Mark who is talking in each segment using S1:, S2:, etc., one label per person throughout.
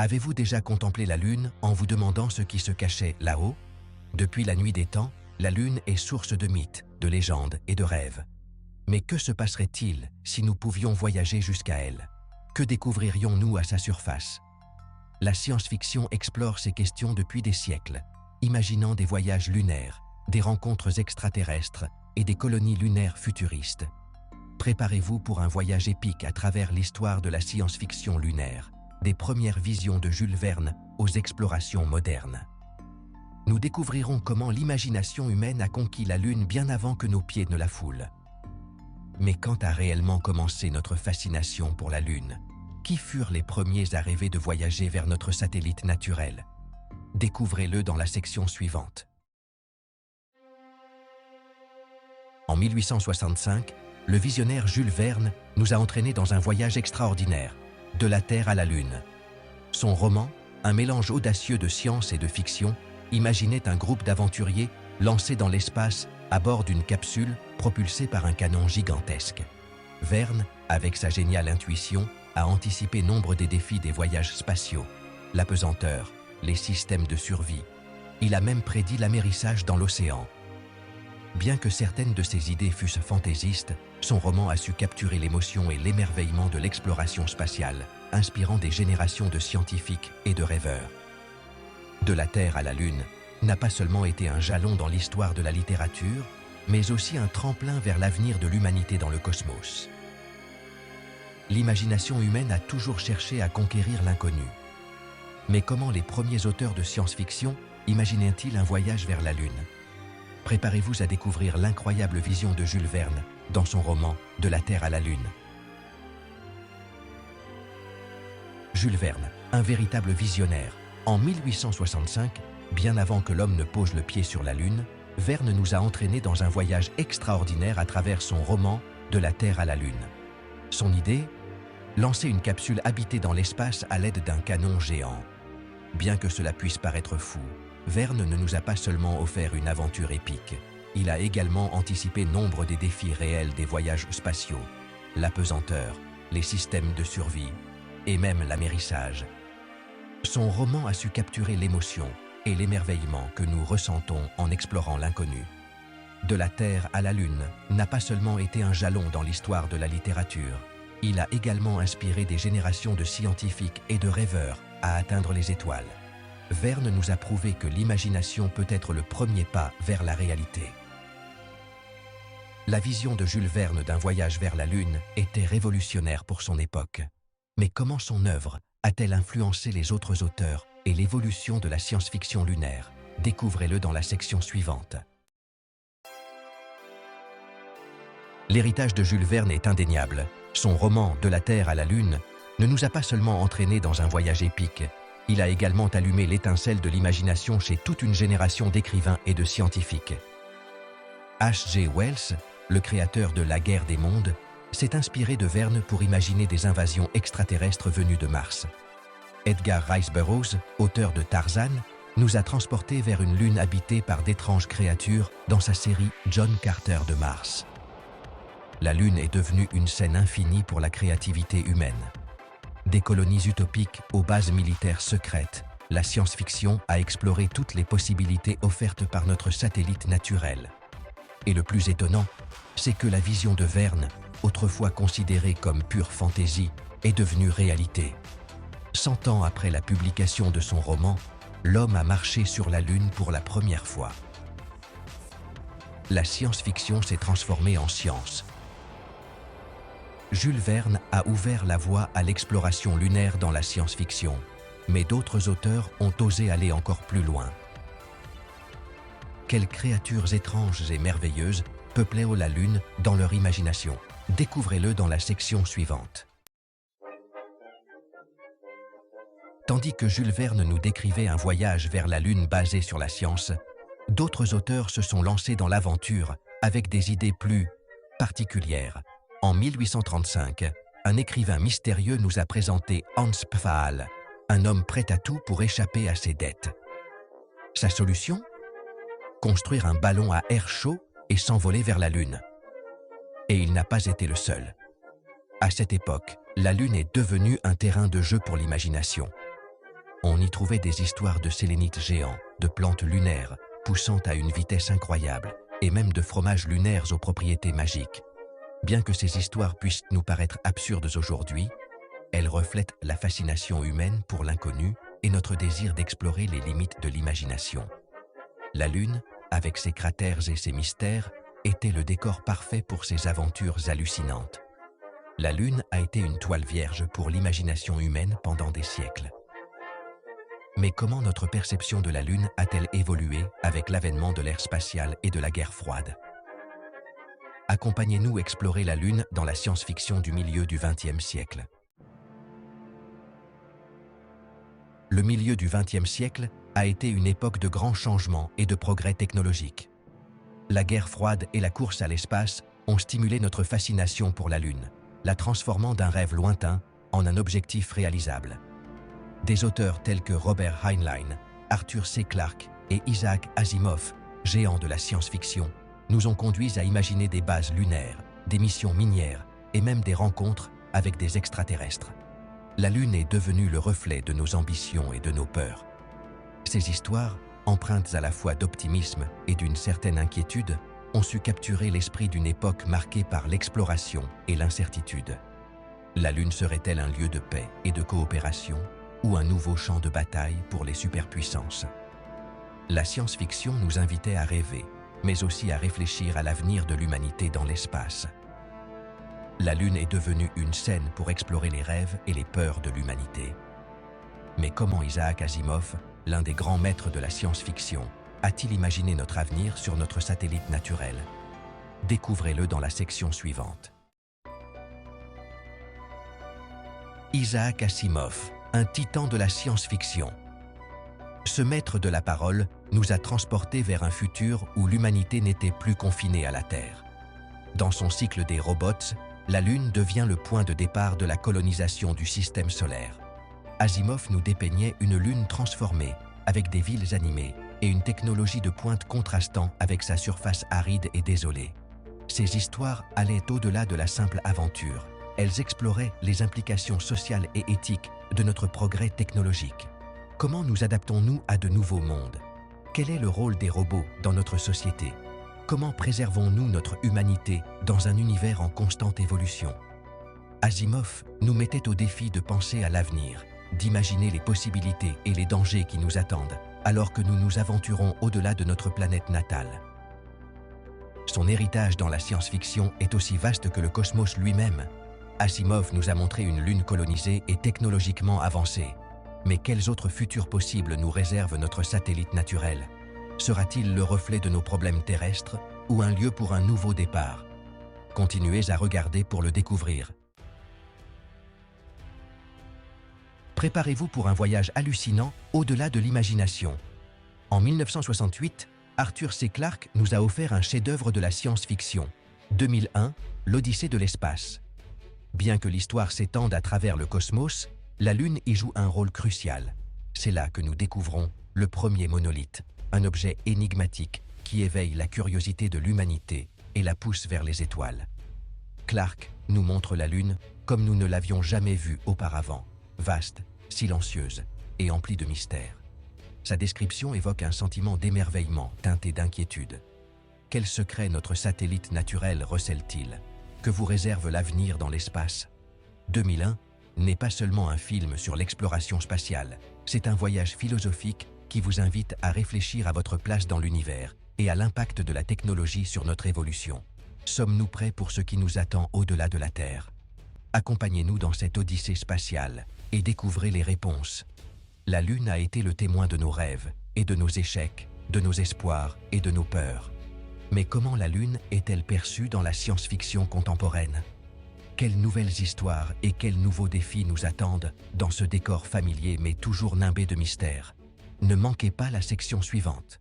S1: Avez-vous déjà contemplé la Lune en vous demandant ce qui se cachait là-haut? Depuis la nuit des temps, la Lune est source de mythes, de légendes et de rêves. Mais que se passerait-il si nous pouvions voyager jusqu'à elle? Que découvririons-nous à sa surface? La science-fiction explore ces questions depuis des siècles, imaginant des voyages lunaires, des rencontres extraterrestres et des colonies lunaires futuristes. Préparez-vous pour un voyage épique à travers l'histoire de la science-fiction lunaire, des premières visions de Jules Verne aux explorations modernes. Nous découvrirons comment l'imagination humaine a conquis la Lune bien avant que nos pieds ne la foulent. Mais quand a réellement commencé notre fascination pour la Lune? Qui furent les premiers à rêver de voyager vers notre satellite naturel? Découvrez-le dans la section suivante. En 1865, le visionnaire Jules Verne nous a entraînés dans un voyage extraordinaire, de la Terre à la Lune. Son roman, un mélange audacieux de science et de fiction, imaginait un groupe d'aventuriers lancés dans l'espace à bord d'une capsule propulsée par un canon gigantesque. Verne, avec sa géniale intuition, a anticipé nombre des défis des voyages spatiaux, l'apesanteur, les systèmes de survie. Il a même prédit l'amérissage dans l'océan. Bien que certaines de ses idées fussent fantaisistes, son roman a su capturer l'émotion et l'émerveillement de l'exploration spatiale, inspirant des générations de scientifiques et de rêveurs. De la Terre à la Lune n'a pas seulement été un jalon dans l'histoire de la littérature, mais aussi un tremplin vers l'avenir de l'humanité dans le cosmos. L'imagination humaine a toujours cherché à conquérir l'inconnu. Mais comment les premiers auteurs de science-fiction imaginaient-ils un voyage vers la Lune? Préparez-vous à découvrir l'incroyable vision de Jules Verne dans son roman « De la Terre à la Lune ». Jules Verne, un véritable visionnaire. En 1865, bien avant que l'homme ne pose le pied sur la Lune, Verne nous a entraînés dans un voyage extraordinaire à travers son roman « De la Terre à la Lune ». Son idée? Lancer une capsule habitée dans l'espace à l'aide d'un canon géant. Bien que cela puisse paraître fou, Verne ne nous a pas seulement offert une aventure épique, il a également anticipé nombre des défis réels des voyages spatiaux, l'apesanteur, les systèmes de survie et même l'amérissage. Son roman a su capturer l'émotion et l'émerveillement que nous ressentons en explorant l'inconnu. De la Terre à la Lune n'a pas seulement été un jalon dans l'histoire de la littérature, il a également inspiré des générations de scientifiques et de rêveurs à atteindre les étoiles. Verne nous a prouvé que l'imagination peut être le premier pas vers la réalité. La vision de Jules Verne d'un voyage vers la Lune était révolutionnaire pour son époque. Mais comment son œuvre a-t-elle influencé les autres auteurs et l'évolution de la science-fiction lunaire? Découvrez-le dans la section suivante. L'héritage de Jules Verne est indéniable. Son roman « De la Terre à la Lune » ne nous a pas seulement entraînés dans un voyage épique, il a également allumé l'étincelle de l'imagination chez toute une génération d'écrivains et de scientifiques. H.G. Wells, le créateur de La Guerre des mondes, s'est inspiré de Verne pour imaginer des invasions extraterrestres venues de Mars. Edgar Rice Burroughs, auteur de Tarzan, nous a transportés vers une lune habitée par d'étranges créatures dans sa série John Carter de Mars. La Lune est devenue une scène infinie pour la créativité humaine. Des colonies utopiques aux bases militaires secrètes, la science-fiction a exploré toutes les possibilités offertes par notre satellite naturel. Et le plus étonnant, c'est que la vision de Verne, autrefois considérée comme pure fantaisie, est devenue réalité. 100 ans après la publication de son roman, l'homme a marché sur la Lune pour la première fois. La science-fiction s'est transformée en science. Jules Verne a ouvert la voie à l'exploration lunaire dans la science-fiction, mais d'autres auteurs ont osé aller encore plus loin. Quelles créatures étranges et merveilleuses peuplaient la Lune dans leur imagination? Découvrez-le dans la section suivante. Tandis que Jules Verne nous décrivait un voyage vers la Lune basé sur la science, d'autres auteurs se sont lancés dans l'aventure avec des idées plus particulières. En 1835, un écrivain mystérieux nous a présenté Hans Pfaall, un homme prêt à tout pour échapper à ses dettes. Sa solution? Construire un ballon à air chaud et s'envoler vers la Lune. Et il n'a pas été le seul. À cette époque, la Lune est devenue un terrain de jeu pour l'imagination. On y trouvait des histoires de sélénites géants, de plantes lunaires, poussant à une vitesse incroyable, et même de fromages lunaires aux propriétés magiques. Bien que ces histoires puissent nous paraître absurdes aujourd'hui, elles reflètent la fascination humaine pour l'inconnu et notre désir d'explorer les limites de l'imagination. La Lune, avec ses cratères et ses mystères, était le décor parfait pour ces aventures hallucinantes. La Lune a été une toile vierge pour l'imagination humaine pendant des siècles. Mais comment notre perception de la Lune a-t-elle évolué avec l'avènement de l'ère spatiale et de la guerre froide? Accompagnez-nous explorer la Lune dans la science-fiction du milieu du XXe siècle. Le milieu du XXe siècle a été une époque de grands changements et de progrès technologiques. La guerre froide et la course à l'espace ont stimulé notre fascination pour la Lune, la transformant d'un rêve lointain en un objectif réalisable. Des auteurs tels que Robert Heinlein, Arthur C. Clarke et Isaac Asimov, géants de la science-fiction, nous ont conduits à imaginer des bases lunaires, des missions minières et même des rencontres avec des extraterrestres. La Lune est devenue le reflet de nos ambitions et de nos peurs. Ces histoires, empreintes à la fois d'optimisme et d'une certaine inquiétude, ont su capturer l'esprit d'une époque marquée par l'exploration et l'incertitude. La Lune serait-elle un lieu de paix et de coopération ou un nouveau champ de bataille pour les superpuissances? La science-fiction nous invitait à rêver, mais aussi à réfléchir à l'avenir de l'humanité dans l'espace. La Lune est devenue une scène pour explorer les rêves et les peurs de l'humanité. Mais comment Isaac Asimov, l'un des grands maîtres de la science-fiction, a-t-il imaginé notre avenir sur notre satellite naturel? Découvrez-le dans la section suivante. Isaac Asimov, un titan de la science-fiction. Ce maître de la parole nous a transportés vers un futur où l'humanité n'était plus confinée à la Terre. Dans son cycle des robots, la Lune devient le point de départ de la colonisation du système solaire. Asimov nous dépeignait une Lune transformée, avec des villes animées et une technologie de pointe contrastant avec sa surface aride et désolée. Ces histoires allaient au-delà de la simple aventure. Elles exploraient les implications sociales et éthiques de notre progrès technologique. Comment nous adaptons-nous à de nouveaux mondes? Quel est le rôle des robots dans notre société? Comment préservons-nous notre humanité dans un univers en constante évolution? Asimov nous mettait au défi de penser à l'avenir, d'imaginer les possibilités et les dangers qui nous attendent, alors que nous nous aventurons au-delà de notre planète natale. Son héritage dans la science-fiction est aussi vaste que le cosmos lui-même. Asimov nous a montré une Lune colonisée et technologiquement avancée. Mais quels autres futurs possibles nous réserve notre satellite naturel? Sera-t-il le reflet de nos problèmes terrestres ou un lieu pour un nouveau départ? Continuez à regarder pour le découvrir. Préparez-vous pour un voyage hallucinant au-delà de l'imagination. En 1968, Arthur C. Clarke nous a offert un chef-d'œuvre de la science-fiction. 2001, l'Odyssée de l'espace. Bien que l'histoire s'étende à travers le cosmos, la Lune y joue un rôle crucial. C'est là que nous découvrons le premier monolithe, un objet énigmatique qui éveille la curiosité de l'humanité et la pousse vers les étoiles. Clarke nous montre la Lune comme nous ne l'avions jamais vue auparavant, vaste, silencieuse et emplie de mystères. Sa description évoque un sentiment d'émerveillement teinté d'inquiétude. Quel secret notre satellite naturel recèle-t-il? Que vous réserve l'avenir dans l'espace? 2001 n'est pas seulement un film sur l'exploration spatiale, c'est un voyage philosophique qui vous invite à réfléchir à votre place dans l'univers et à l'impact de la technologie sur notre évolution. Sommes-nous prêts pour ce qui nous attend au-delà de la Terre? Accompagnez-nous dans cette odyssée spatiale et découvrez les réponses. La Lune a été le témoin de nos rêves et de nos échecs, de nos espoirs et de nos peurs. Mais comment la Lune est-elle perçue dans la science-fiction contemporaine? Quelles nouvelles histoires et quels nouveaux défis nous attendent dans ce décor familier mais toujours nimbé de mystère? Ne manquez pas la section suivante.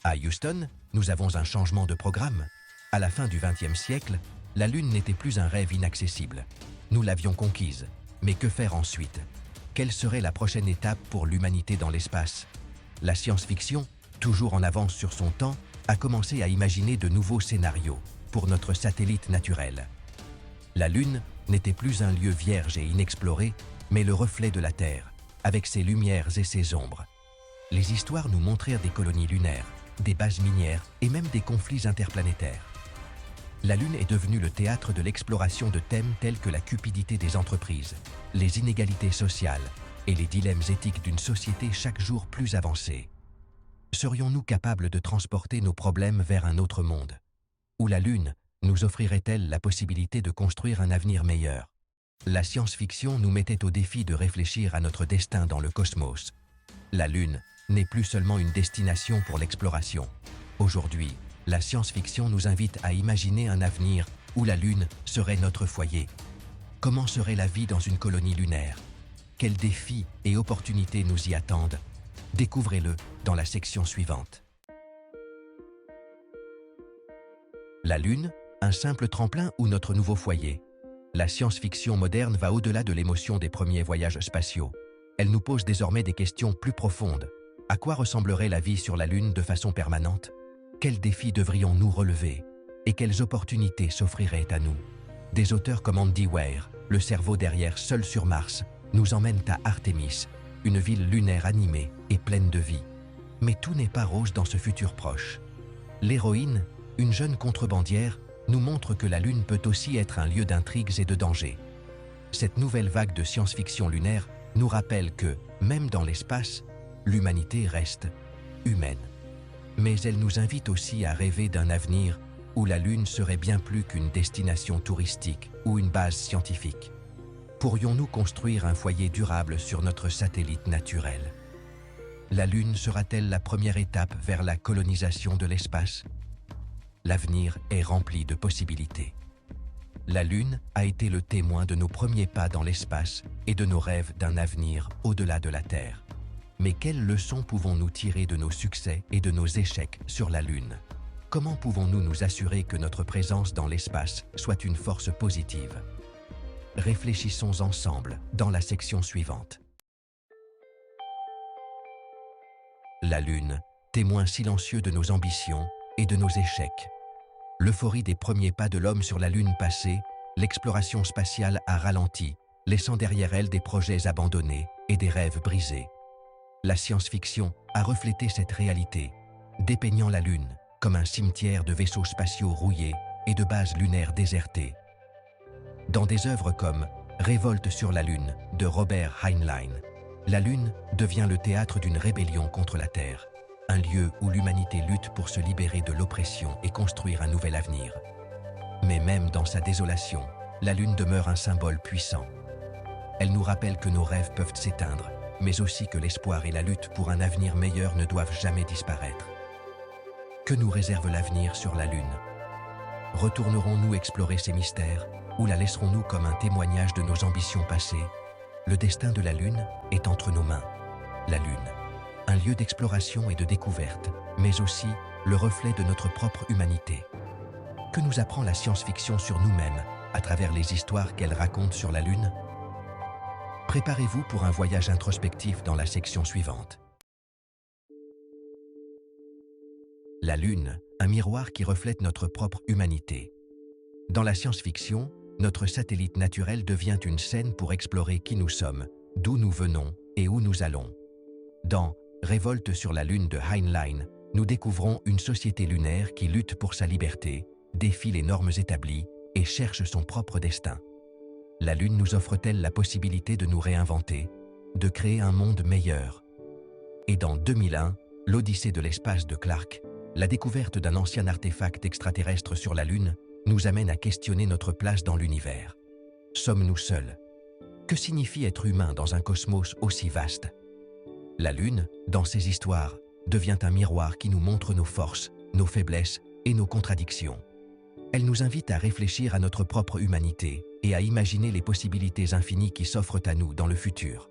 S1: À Houston, nous avons un changement de programme. À la fin du XXe siècle, la Lune n'était plus un rêve inaccessible. Nous l'avions conquise. Mais que faire ensuite? Quelle serait la prochaine étape pour l'humanité dans l'espace? La science-fiction, toujours en avance sur son temps, a commencé à imaginer de nouveaux scénarios pour notre satellite naturel. La Lune n'était plus un lieu vierge et inexploré, mais le reflet de la Terre, avec ses lumières et ses ombres. Les histoires nous montrèrent des colonies lunaires, des bases minières et même des conflits interplanétaires. La Lune est devenue le théâtre de l'exploration de thèmes tels que la cupidité des entreprises, les inégalités sociales et les dilemmes éthiques d'une société chaque jour plus avancée. Serions-nous capables de transporter nos problèmes vers un autre monde? Ou la Lune nous offrirait-elle la possibilité de construire un avenir meilleur? La science-fiction nous mettait au défi de réfléchir à notre destin dans le cosmos. La Lune n'est plus seulement une destination pour l'exploration. Aujourd'hui, la science-fiction nous invite à imaginer un avenir où la Lune serait notre foyer. Comment serait la vie dans une colonie lunaire? Quels défis et opportunités nous y attendent? Découvrez-le dans la section suivante. La Lune, un simple tremplin ou notre nouveau foyer? La science-fiction moderne va au-delà de l'émotion des premiers voyages spatiaux. Elle nous pose désormais des questions plus profondes. À quoi ressemblerait la vie sur la Lune de façon permanente? Quels défis devrions-nous relever? Et quelles opportunités s'offriraient à nous? Des auteurs comme Andy Weir, le cerveau derrière Seul sur Mars, nous emmènent à Artemis, une ville lunaire animée et pleine de vie. Mais tout n'est pas rose dans ce futur proche. L'héroïne, une jeune contrebandière, nous montre que la Lune peut aussi être un lieu d'intrigues et de dangers. Cette nouvelle vague de science-fiction lunaire nous rappelle que, même dans l'espace, l'humanité reste humaine. Mais elle nous invite aussi à rêver d'un avenir où la Lune serait bien plus qu'une destination touristique ou une base scientifique. Pourrions-nous construire un foyer durable sur notre satellite naturel? La Lune sera-t-elle la première étape vers la colonisation de l'espace? L'avenir est rempli de possibilités. La Lune a été le témoin de nos premiers pas dans l'espace et de nos rêves d'un avenir au-delà de la Terre. Mais quelles leçons pouvons-nous tirer de nos succès et de nos échecs sur la Lune? Comment pouvons-nous nous assurer que notre présence dans l'espace soit une force positive? Réfléchissons ensemble dans la section suivante. La Lune, témoin silencieux de nos ambitions et de nos échecs. L'euphorie des premiers pas de l'homme sur la Lune passée, l'exploration spatiale a ralenti, laissant derrière elle des projets abandonnés et des rêves brisés. La science-fiction a reflété cette réalité, dépeignant la Lune comme un cimetière de vaisseaux spatiaux rouillés et de bases lunaires désertées. Dans des œuvres comme Révolte sur la Lune de Robert Heinlein, la Lune devient le théâtre d'une rébellion contre la Terre, un lieu où l'humanité lutte pour se libérer de l'oppression et construire un nouvel avenir. Mais même dans sa désolation, la Lune demeure un symbole puissant. Elle nous rappelle que nos rêves peuvent s'éteindre, mais aussi que l'espoir et la lutte pour un avenir meilleur ne doivent jamais disparaître. Que nous réserve l'avenir sur la Lune? Retournerons-nous explorer ces mystères ou la laisserons-nous comme un témoignage de nos ambitions passées? Le destin de la Lune est entre nos mains. La Lune, un lieu d'exploration et de découverte, mais aussi le reflet de notre propre humanité. Que nous apprend la science-fiction sur nous-mêmes à travers les histoires qu'elle raconte sur la Lune? Préparez-vous pour un voyage introspectif dans la section suivante. La Lune, un miroir qui reflète notre propre humanité. Dans la science-fiction, notre satellite naturel devient une scène pour explorer qui nous sommes, d'où nous venons et où nous allons. Dans Révolte sur la Lune de Heinlein, nous découvrons une société lunaire qui lutte pour sa liberté, défie les normes établies et cherche son propre destin. La Lune nous offre-t-elle la possibilité de nous réinventer, de créer un monde meilleur? Et dans 2001, l'Odyssée de l'espace de Clarke, la découverte d'un ancien artefact extraterrestre sur la Lune nous amène à questionner notre place dans l'univers. Sommes-nous seuls? Que signifie être humain dans un cosmos aussi vaste? La Lune, dans ses histoires, devient un miroir qui nous montre nos forces, nos faiblesses et nos contradictions. Elle nous invite à réfléchir à notre propre humanité et à imaginer les possibilités infinies qui s'offrent à nous dans le futur.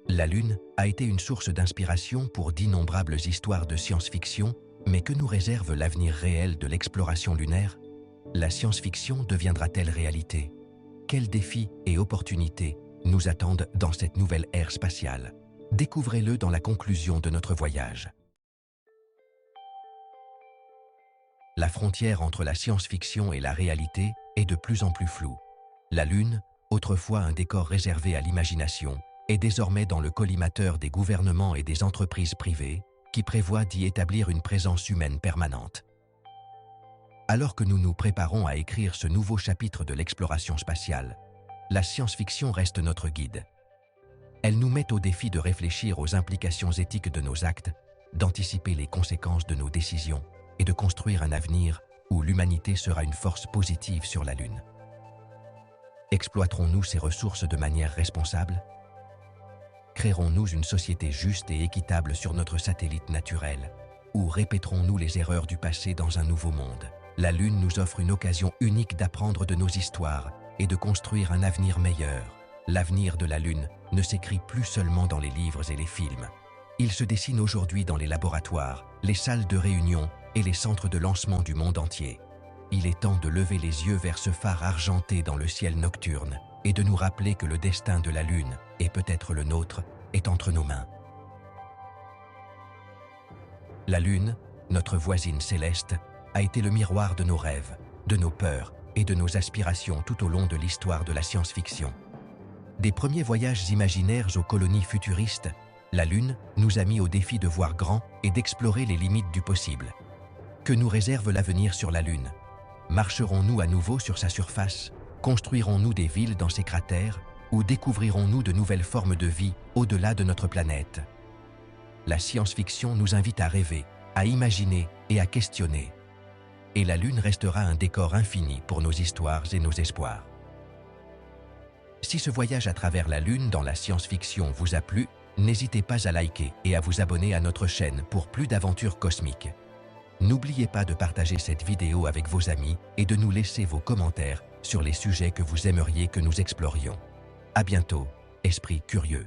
S1: La Lune a été une source d'inspiration pour d'innombrables histoires de science-fiction, mais que nous réserve l'avenir réel de l'exploration lunaire? La science-fiction deviendra-t-elle réalité? Quels défis et opportunités nous attendent dans cette nouvelle ère spatiale? Découvrez-le dans la conclusion de notre voyage. La frontière entre la science-fiction et la réalité est de plus en plus floue. La Lune, autrefois un décor réservé à l'imagination, est désormais dans le collimateur des gouvernements et des entreprises privées qui prévoient d'y établir une présence humaine permanente. Alors que nous nous préparons à écrire ce nouveau chapitre de l'exploration spatiale, la science-fiction reste notre guide. Elle nous met au défi de réfléchir aux implications éthiques de nos actes, d'anticiper les conséquences de nos décisions et de construire un avenir où l'humanité sera une force positive sur la Lune. Exploiterons-nous ces ressources de manière responsable? Créerons-nous une société juste et équitable sur notre satellite naturel? Ou répéterons-nous les erreurs du passé dans un nouveau monde? La Lune nous offre une occasion unique d'apprendre de nos histoires et de construire un avenir meilleur. L'avenir de la Lune ne s'écrit plus seulement dans les livres et les films. Il se dessine aujourd'hui dans les laboratoires, les salles de réunion et les centres de lancement du monde entier. Il est temps de lever les yeux vers ce phare argenté dans le ciel nocturne et de nous rappeler que le destin de la Lune, et peut-être le nôtre, est entre nos mains. La Lune, notre voisine céleste, a été le miroir de nos rêves, de nos peurs et de nos aspirations tout au long de l'histoire de la science-fiction. Des premiers voyages imaginaires aux colonies futuristes, la Lune nous a mis au défi de voir grand et d'explorer les limites du possible. Que nous réserve l'avenir sur la Lune? Marcherons-nous à nouveau sur sa surface? Construirons-nous des villes dans ses cratères? Ou découvrirons-nous de nouvelles formes de vie au-delà de notre planète? La science-fiction nous invite à rêver, à imaginer et à questionner. Et la Lune restera un décor infini pour nos histoires et nos espoirs. Si ce voyage à travers la Lune dans la science-fiction vous a plu, n'hésitez pas à liker et à vous abonner à notre chaîne pour plus d'aventures cosmiques. N'oubliez pas de partager cette vidéo avec vos amis et de nous laisser vos commentaires sur les sujets que vous aimeriez que nous explorions. À bientôt, esprit curieux.